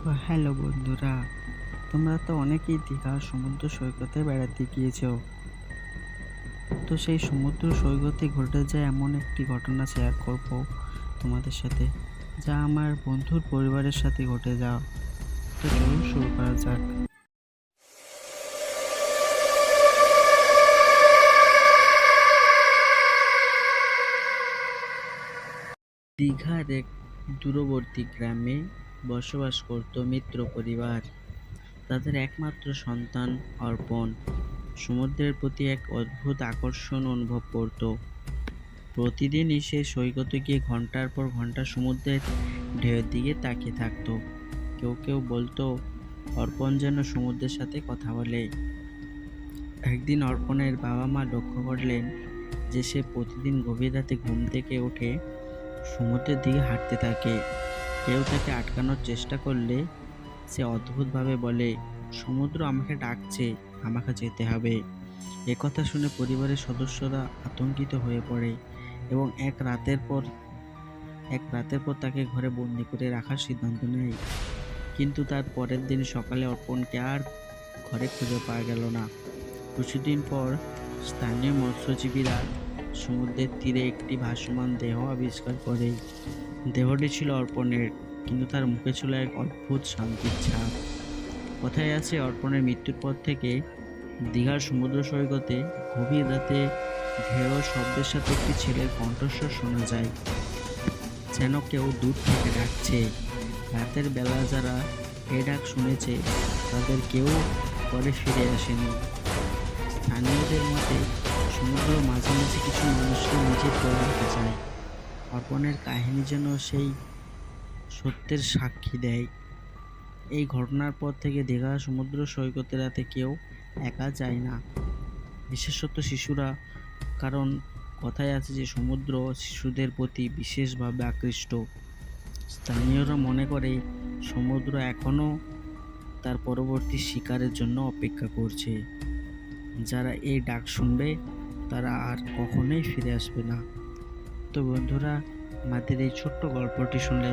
তো হ্যালো বন্ধুরা, তোমরা তো অনেকেই দীঘা সমুদ্র সৈকতে বেড়াতে গিয়েছো। তো সেই সমুদ্র সৈকতে ঘটে যায় এমন একটি ঘটনা শেয়ার করব তোমাদের সাথে, যা আমার বন্ধুর পরিবারের সাথে ঘটে যাওয়া। তো চলুন শুরু করা যাক। দীঘার এক দূরবর্তী গ্রামে বসবাস করত মিত্র পরিবার। তাদের একমাত্র সন্তান অর্পণ সমুদ্রের প্রতি এক অদ্ভুত আকর্ষণ অনুভব করত। প্রতিদিনই সে সৈকতে গিয়ে ঘন্টার পর ঘন্টা সমুদ্রের ঢেউয়ের দিকে তাকিয়ে থাকত। কেউ কেউ বলতো অর্পণ যেন সমুদ্রের সাথে কথা বলে। একদিন অর্পণের বাবা মা লক্ষ্য করলেন যে সে প্রতিদিন গভীর রাতে ঘুম থেকে উঠে সমুদ্রের দিকে হাঁটতে থাকে। কেউ তাকে আটকানোর চেষ্টা করলে সে অদ্ভুতভাবে বলে, সমুদ্র আমাকে ডাকছে, আমাকে যেতে হবে। একথা শুনে পরিবারের সদস্যরা আতঙ্কিত হয়ে পড়ে এবং এক রাতের পর তাকে ঘরে বন্দি করে রাখার সিদ্ধান্ত নেয়। কিন্তু তার পরের দিন সকালে অর্পণকে আর ঘরে খুঁজে পাওয়া গেল না। কিছুদিন পর স্থানীয় মৎস্যজীবীরা সমুদ্রের তীরে একটি ভাসমান দেহ আবিষ্কার করে। দেহটি ছিল অর্পণের, কিন্তু তার মুখে ছিল এক অদ্ভুত শান্তির ছাপ। কথায় আছে, অর্পণের মৃত্যুর পর থেকে দীঘার সমুদ্র সৈকতে গভীর রাতে ঢেউ শব্দের সাথে একটি ছেলের কণ্ঠস্বর শোনা যায়, যেন কেউ দূর থেকে ডাকছে। রাতের বেলা যারা এই ডাক শুনেছে তাদের কেউ পরে ফিরে আসেনি। স্থানীয়দের মতে সমুদ্র মাঝে মাঝে কিছু মানুষকে নিজের করে রাখতে চায়। অর্পণের কাহিনী যেন সেই সত্যের সাক্ষী দেয়। এই ঘটনার পর থেকে দীঘা সমুদ্র সৈকতে রাতে কেউ একা যায় না, বিশেষত শিশুরা। কারণ কথায় আছে যে সমুদ্র শিশুদের প্রতি বিশেষভাবে আকৃষ্ট। স্থানীয়রা মনে করে সমুদ্র এখনও তার পরবর্তী শিকারের জন্য অপেক্ষা করছে। যারা এই ডাক শুনবে তারা আর কখনোই ফিরে আসবে না। তো বন্ধুরা, আমাদের এই ছোট্ট গল্পটি শুনলে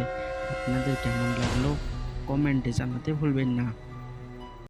আপনাদের কেমন লাগলো কমেন্টে জানাতে ভুলবেন না।